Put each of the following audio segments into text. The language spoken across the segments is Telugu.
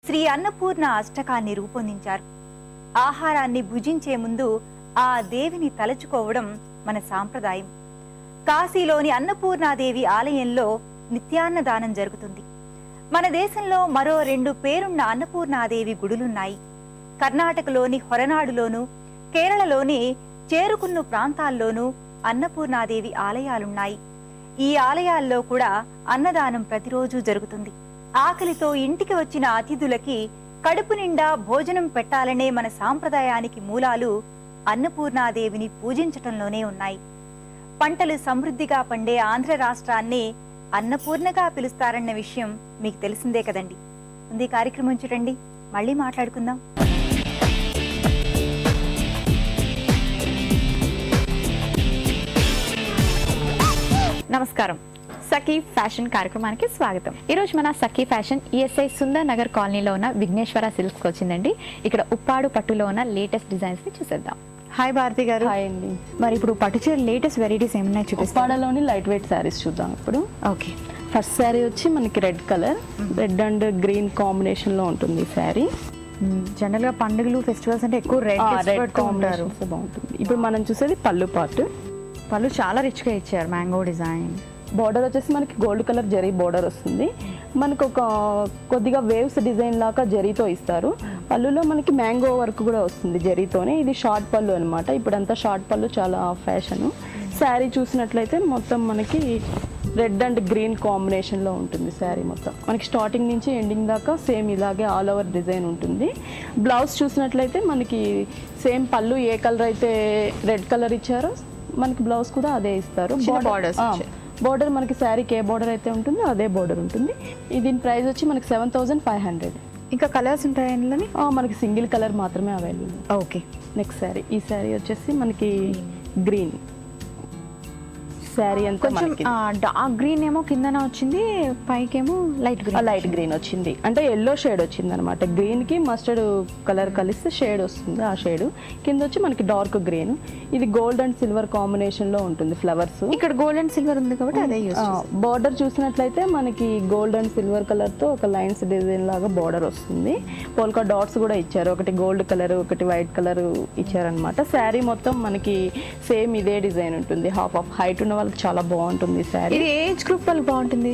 శ్రీ అన్నపూర్ణ అష్టకాన్ని రూపొందించారు. ఆహారాన్ని భుజించే ముందు ఆ దేవిని తలుచుకోవడం మన సాంప్రదాయం. కాశీలోని అన్నపూర్ణాదేవి ఆలయంలో నిత్యాన్నదానం జరుగుతుంది. మన దేశంలో మరో 2 పేరున్న అన్నపూర్ణాదేవి గుడులున్నాయి. కర్ణాటకలోని హొరనాడులోను, కేరళలోని చేరుకున్న ప్రాంతాల్లోనూ అన్నపూర్ణాదేవి ఆలయాలున్నాయి. ఈ ఆలయాల్లో కూడా అన్నదానం ప్రతిరోజు జరుగుతుంది. ఆకలితో ఇంటికి వచ్చిన అతిథులకి కడుపు నిండా భోజనం పెట్టాలనే మన సాంప్రదాయానికి మూలాలు అన్నపూర్ణాదేవిని పూజించటంలోనే ఉన్నాయి. పంటలు సమృద్ధిగా పండే ఆంధ్ర రాష్ట్రాన్ని అన్నపూర్ణగా పిలుస్తారన్న విషయం మీకు తెలిసిందే కదండి. ముందు కార్యక్రమం చూడండి, మళ్ళీ మాట్లాడుకుందాం. నమస్కారం, సఖీ ఫ్యాషన్ కార్యక్రమానికి స్వాగతం. ఈరోజు మన సఖీ ఫ్యాషన్ ఈఎస్ఐ సుందర్ నగర్ కాలనీలో ఉన్న విఘ్నేశ్వర సిల్క్స్ వచ్చిందండి. ఇక్కడ ఉప్పాడు పట్టులో ఉన్న లేటెస్ట్ డిజైన్స్ ని చూసేద్దాం. హాయ్ భారతి గారు. హాయ్ అండి. మరి ఇప్పుడు పట్టు చీర లేటెస్ట్ వెరైటీస్ ఏమన్నా చూపిస్తాం. ఉప్పాడలోని లైట్ వెయిట్ శారీస్ చూద్దాం ఇప్పుడు. ఓకే, ఫస్ట్ శారీ వచ్చి మనకి red colour, red and green combination లో ఉంటుంది ఈ శారీ. జనరల్ గా పండుగలు ఫెస్టివల్స్ అంటే ఎక్కువ రెడ్ కాంబినేషన్ బాగుంటుంది. ఇప్పుడు మనం చూసేది పళ్ళు పార్ట్. పళ్ళు చాలా రిచ్ గా ఇచ్చారు, మ్యాంగో డిజైన్. బోర్డర్ వచ్చేసి మనకి గోల్డ్ కలర్ జరీ బోర్డర్ వస్తుంది. మనకు ఒక కొద్దిగా వేవ్స్ డిజైన్ లాగా జరీతో ఇస్తారు. పళ్ళులో మనకి మ్యాంగో వర్క్ కూడా వస్తుంది జరీతోనే. ఇది షార్ట్ పళ్ళు అనమాట. ఇప్పుడంతా షార్ట్ పళ్ళు చాలా ఫ్యాషన్. శారీ చూసినట్లయితే మొత్తం మనకి రెడ్ అండ్ గ్రీన్ కాంబినేషన్లో ఉంటుంది శారీ మొత్తం. మనకి స్టార్టింగ్ నుంచి ఎండింగ్ దాకా సేమ్ ఇలాగే ఆల్ ఓవర్ డిజైన్ ఉంటుంది. బ్లౌజ్ చూసినట్లయితే మనకి సేమ్ పళ్ళు ఏ కలర్ అయితే రెడ్ కలర్ ఇచ్చారో మనకి బ్లౌజ్ కూడా అదే ఇస్తారు. బోర్డర్ మనకి శారీకి ఏ బోర్డర్ అయితే ఉంటుందో అదే బోర్డర్ ఉంటుంది. దీని ప్రైస్ వచ్చి మనకి 7500. ఇంకా కలర్స్ ఉంటాయి ఇందులోని? మనకి సింగిల్ కలర్ మాత్రమే అవైలబుల్. Okay, next sari. ఈ శారీ వచ్చేసి మనకి గ్రీన్ శారీ అంతా డార్క్ గ్రీన్ ఏమో కిందన వచ్చింది, పైకేమో లైట్ గ్రీన్ వచ్చింది. అంటే ఎల్లో షేడ్ వచ్చింది అనమాట. గ్రీన్ కి మస్టర్డ్ కలర్ కలిస్తే షేడ్ వస్తుంది. ఆ షేడ్ కింద వచ్చి మనకి డార్క్ గ్రీన్. ఇది గోల్డ్ అండ్ సిల్వర్ కాంబినేషన్ లో ఉంటుంది ఫ్లవర్స్. ఇక్కడ గోల్డ్ అండ్ సిల్వర్ ఉంది కాబట్టి అదే యూస్. బోర్డర్ చూసినట్లయితే మనకి గోల్డ్ అండ్ సిల్వర్ కలర్ తో ఒక లైన్స్ డిజైన్ లాగా బోర్డర్ వస్తుంది. పోల్కా డాట్స్ కూడా ఇచ్చారు. ఒకటి గోల్డ్ కలర్, ఒకటి వైట్ కలర్ ఇచ్చారనమాట. శారీ మొత్తం మనకి సేమ్ ఇదే డిజైన్ ఉంటుంది. హాఫ్ ఆఫ్ హైట్ ఉన్న వాళ్ళకి చాలా బాగుంటుంది శారీ. ఇది ఏజ్ గ్రూప్ వాళ్ళకి బాగుంటుంది.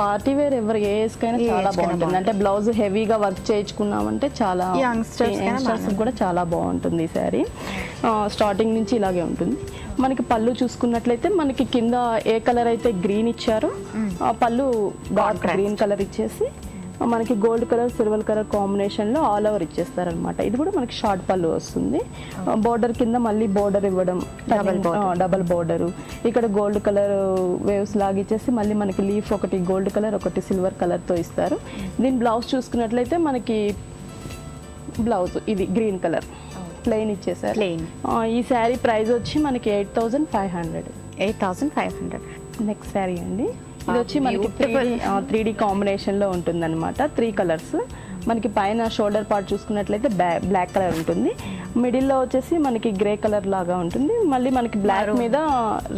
పార్టీ వేర్ ఎవరి ఏజ్ కైనా చాలా బాగుంటుంది. అంటే బ్లౌజ్ హెవీగా వర్క్ చేయించుకున్నామంటే చాలా యంగ్స్టర్స్ కూడా చాలా బాగుంటుంది ఈ శారీ. స్టార్టింగ్ నుంచి ఇలాగే ఉంటుంది. మనకి పళ్ళు చూసుకున్నట్లయితే మనకి కింద ఏ కలర్ అయితే గ్రీన్ ఇచ్చారో ఆ పళ్ళు డార్క్ గ్రీన్ కలర్ ఇచ్చేసి మనకి gold colour, silver colour combination లో ఆల్ ఓవర్ ఇచ్చేస్తారనమాట. ఇది కూడా మనకి షార్ట్ పళ్ళు వస్తుంది. బోర్డర్ కింద మళ్ళీ బోర్డర్ ఇవ్వడం, డబల్ బోర్డర్. ఇక్కడ గోల్డ్ కలర్ వేవ్స్ లాగిచ్చేసి మళ్ళీ మనకి లీఫ్ ఒకటి గోల్డ్ కలర్, ఒకటి సిల్వర్ కలర్ తో ఇస్తారు. దీని బ్లౌజ్ చూసుకున్నట్లయితే మనకి బ్లౌజ్ ఇది గ్రీన్ కలర్ ప్లెయిన్ ఇచ్చేసారు. ఈ శారీ ప్రైస్ వచ్చి మనకి 8500. నెక్స్ట్ శారీ అండి. ఇది వచ్చి మనకి 3D కాంబినేషన్ లో ఉంటుంది అనమాట. 3 కలర్స్. మనకి పైన షోల్డర్ పార్ట్ చూసుకున్నట్లయితే బ్లాక్ కలర్ ఉంటుంది. మిడిల్లో వచ్చేసి మనకి గ్రే కలర్ లాగా ఉంటుంది. మళ్ళీ మనకి బ్లాక్ మీద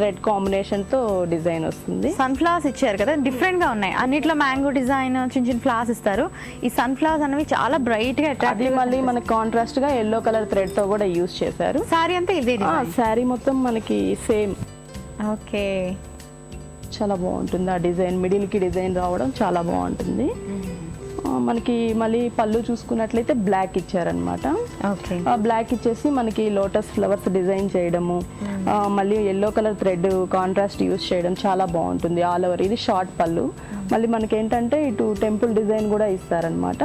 రెడ్ కాంబినేషన్ తో డిజైన్ వస్తుంది. సన్ ఫ్లవర్స్ ఇచ్చారు కదా, డిఫరెంట్ గా ఉన్నాయి. అన్నిట్లో మ్యాంగో డిజైన్, చిన్న చిన్న ఫ్లవర్స్ ఇస్తారు. ఈ సన్ ఫ్లవర్స్ అనేవి చాలా బ్రైట్ గా అది మళ్ళీ మనకి కాంట్రాస్ట్ గా ఎల్లో కలర్ థ్రెడ్ తో కూడా యూజ్ చేశారు. సారీ అంతా ఇదే శారీ మొత్తం మనకి సేమ్. ఓకే, చాలా బాగుంటుంది. ఆ డిజైన్ మిడిల్ కి డిజైన్ రావడం చాలా బాగుంటుంది. మనకి మళ్ళీ పళ్ళు చూసుకున్నట్లయితే బ్లాక్ ఇచ్చారనమాట. బ్లాక్ ఇచ్చేసి మనకి లోటస్ ఫ్లవర్స్ డిజైన్ చేయడము, మళ్ళీ yellow colour thread contrast use చేయడం చాలా బాగుంటుంది ఆల్ ఓవర్. ఇది షార్ట్ పళ్ళు. మళ్ళీ మనకి ఏంటంటే ఇటు టెంపుల్ డిజైన్ కూడా ఇస్తారనమాట.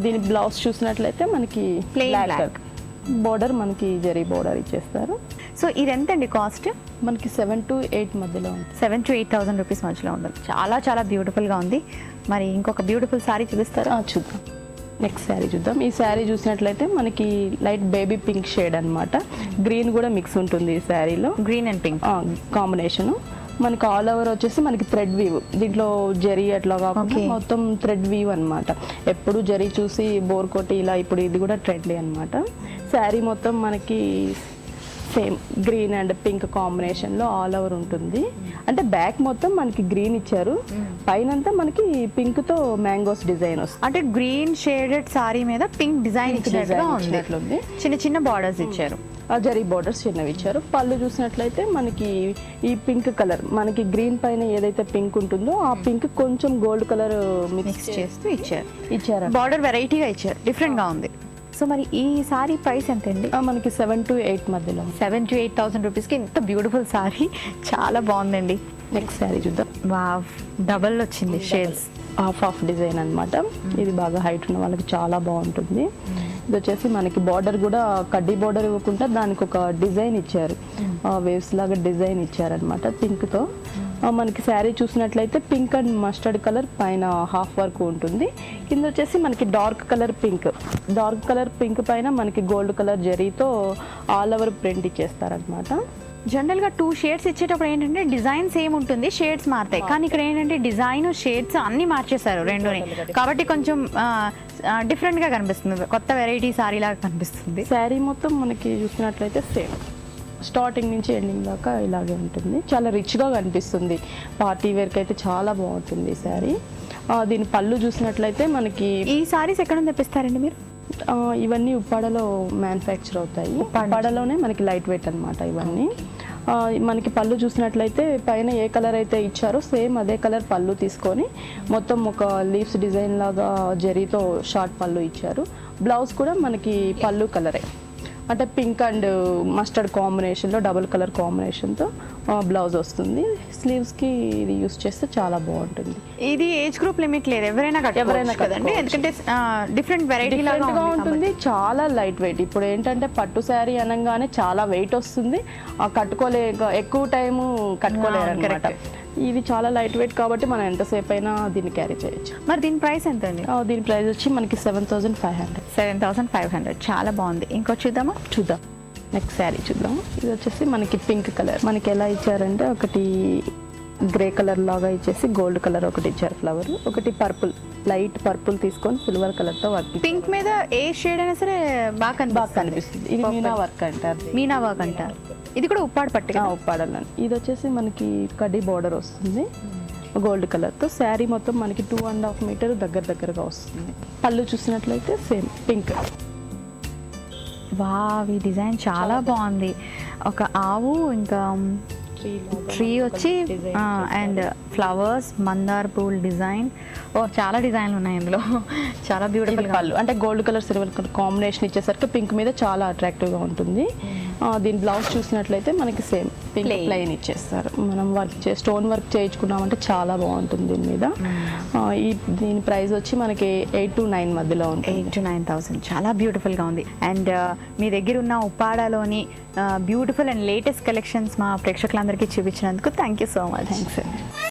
దీని బ్లౌజ్ చూసినట్లయితే మనకి బ్లాక్ బోర్డర్, మనకి జరీ బోర్డర్ ఇచ్చేస్తారు. సో ఇది ఎంత అండి కాస్ట్? మనకి 7 to 8 మధ్యలో ఉంది. 7 to 8,000 రూపీస్ మధ్యలో ఉంటుంది. చాలా చాలా బ్యూటిఫుల్ గా ఉంది. మరి ఇంకొక బ్యూటిఫుల్ శారీ చూపిస్తారా? చూద్దాం. నెక్స్ట్ శారీ చూద్దాం. ఈ శారీ చూసినట్లయితే మనకి లైట్ బేబీ పింక్ షేడ్ అనమాట. గ్రీన్ కూడా మిక్స్ ఉంటుంది ఈ శారీలో. Green and pink combination. మనకి ఆల్ ఓవర్ వచ్చేసి మనకి థ్రెడ్ వీవ్. దీంట్లో జరీ అట్లా కాకుండా మొత్తం థ్రెడ్ వీవ్ అనమాట. ఎప్పుడు జరీ చూసి బోర్ కొట్టి ఇలా ఇప్పుడు ఇది కూడా థ్రెడ్లీ అనమాట. శారీ మొత్తం మనకి same green and pink combination లో ఆల్ ఓవర్ ఉంటుంది. అంటే బ్యాక్ మొత్తం మనకి గ్రీన్ ఇచ్చారు, పైనంతా మనకి పింక్ తో మ్యాంగోస్ డిజైన్ వస్తుంది. అంటే గ్రీన్ షేడెడ్ సారీ మీద పింక్ డిజైన్ ఇచ్చినట్టుగా ఉంది. చిన్న చిన్న బార్డర్స్ ఇచ్చారు, జరీ బోర్డర్స్ చిన్నవి ఇచ్చారు. పళ్ళు చూసినట్లయితే మనకి ఈ పింక్ కలర్, మనకి గ్రీన్ పైన ఏదైతే పింక్ ఉంటుందో ఆ పింక్ కొంచెం గోల్డ్ కలర్ మిక్స్ చేస్తూ ఇచ్చారు. బార్డర్ వెరైటీగా ఇచ్చారు, డిఫరెంట్ గా ఉంది. సో మరి ఈ సారీ ప్రైస్ ఎంత అండి? మనకి 7 to 8 మధ్యలో. 7 to 8,000 రూపీస్కి ఇంత బ్యూటిఫుల్ సారీ, చాలా బాగుందండి. నెక్స్ట్ సారీ చూద్దాం. వావ్, డబల్ వచ్చింది షేడ్స్, హాఫ్ డిజైన్ అన్నమాట. ఇది బాగా హైట్ ఉన్న వాళ్ళకి చాలా బాగుంటుంది. ఇది వచ్చేసి మనకి బార్డర్ కూడా కడ్డీ బార్డర్ ఇవ్వకుండా దానికి ఒక డిజైన్ ఇచ్చారు, వేవ్స్ లాగా డిజైన్ ఇచ్చారనమాట పింక్తో. మనకి శారీ చూసినట్లయితే పింక్ అండ్ మస్టర్డ్ కలర్ పైన హాఫ్ వర్క్ ఉంటుంది. కింద వచ్చేసి మనకి డార్క్ కలర్ పింక్ పైన మనకి గోల్డ్ కలర్ జరీతో ఆల్ ఓవర్ ప్రింట్ ఇచ్చేస్తారనమాట. జనరల్గా 2 షేడ్స్ ఇచ్చేటప్పుడు ఏంటంటే డిజైన్ సేమ్ ఉంటుంది, షేడ్స్ మారుతాయి. కానీ ఇక్కడ ఏంటంటే డిజైన్ షేడ్స్ అన్ని మార్చేశారు రెండుని, కాబట్టి కొంచెం డిఫరెంట్గా కనిపిస్తుంది, కొత్త వెరైటీ సారీ లాగా కనిపిస్తుంది. శారీ మొత్తం మనకి చూసినట్లయితే సేమ్ స్టార్టింగ్ నుంచి ఎండింగ్ దాకా ఇలాగే ఉంటుంది. చాలా రిచ్గా కనిపిస్తుంది, పార్టీ వేర్కి అయితే చాలా బాగుంటుంది ఈ శారీ. దీని పళ్ళు చూసినట్లయితే మనకి ఈ సారీస్ ఎక్కడ తెప్పిస్తారండి మీరు? ఇవన్నీ ఉప్పాడలో మ్యానుఫ్యాక్చర్ అవుతాయి. ఉప్పాడలోనే మనకి లైట్ వెయిట్ అనమాట ఇవన్నీ. మనకి పళ్ళు చూసినట్లయితే పైన ఏ కలర్ అయితే ఇచ్చారో సేమ్ అదే కలర్ పళ్ళు తీసుకొని మొత్తం ఒక లీవ్స్ డిజైన్ లాగా జరీతో షార్ట్ పళ్ళు ఇచ్చారు. బ్లౌజ్ కూడా మనకి పళ్ళు కలరే, అంటే పింక్ అండ్ మస్టర్డ్ కాంబినేషన్లో డబుల్ కలర్ కాంబినేషన్తో బ్లౌజ్ వస్తుంది. స్లీవ్స్కి ఇది యూస్ చేస్తే చాలా బాగుంటుంది. ఇది ఏజ్ గ్రూప్ లిమిట్ లేదు, ఎవరైనా కదండి, ఎందుకంటే డిఫరెంట్ వెరైటీగా ఉంటుంది. చాలా లైట్ వెయిట్. ఇప్పుడు ఏంటంటే పట్టు శారీ అనగానే చాలా వెయిట్ వస్తుంది, ఎక్కువ టైము కట్టుకోలేరు అనమాట. ఇది చాలా లైట్ వెయిట్ కాబట్టి మనం ఎంతసేపు అయినా దీన్ని క్యారీ చేయొచ్చు. మరి దీని ప్రైస్ ఎంత అండి? దీని ప్రైస్ వచ్చి మనకి 7,500. 7,500, చాలా బాగుంది. ఇంకో చూద్దాం. నెక్స్ట్ శారీ చూద్దాం. ఇది వచ్చేసి మనకి పింక్ కలర్. మనకి ఎలా ఇచ్చారంటే ఒకటి గ్రే కలర్ లాగా ఇచ్చేసి గోల్డ్ కలర్ ఒకటి ఇచ్చారు ఫ్లవర్, ఒకటి పర్పుల్, లైట్ పర్పుల్ తీసుకొని సిల్వర్ కలర్ తో వర్క్. పింక్ మీద ఏ షేడ్ అయినా సరే బాగా కనిపిస్తుంది. ఇది మీనా వర్క్ అంటారు. మీనా వర్క్ అంటారు. ఇది కూడా ఉప్పాడ పట్టు, ఉప్పాడలో. ఇది వచ్చేసి మనకి కడ్డీ బార్డర్ వస్తుంది గోల్డ్ కలర్తో. శారీ మొత్తం మనకి 2.5 మీటర్ దగ్గరగా వస్తుంది. పళ్ళు చూసినట్లయితే సేమ్ పింక్. వావ్, ఈ డిజైన్ చాలా బాగుంది. ఒక ఆవు, ఇంకా ట్రీ వచ్చి అండ్ ఫ్లవర్స్, మందార్ పూల్ డిజైన్. చాలా డిజైన్లు ఉన్నాయి ఇందులో, చాలా బ్యూటిఫుల్ పళ్ళు. అంటే gold colour silver colour combination ఇచ్చేసరికి పింక్ మీద చాలా అట్రాక్టివ్గా ఉంటుంది. దీని బ్లౌజ్ చూసినట్లయితే మనకి సేమ్ పింక్ ప్లెయిన్ ఇచ్చేస్తారు. మనం స్టోన్ వర్క్ చేయించుకున్నామంటే చాలా బాగుంటుంది దీని మీద. దీని ప్రైస్ వచ్చి మనకి 8 to 9 మధ్యలో ఉంటుంది. 8 to 9,000, చాలా బ్యూటిఫుల్గా ఉంది. అండ్ మీ దగ్గర ఉన్న ఉప్పాడలోని బ్యూటిఫుల్ అండ్ లేటెస్ట్ కలెక్షన్స్ మా ప్రేక్షకులందరికీ చూపించినందుకు thank you so much. Thanks అండి.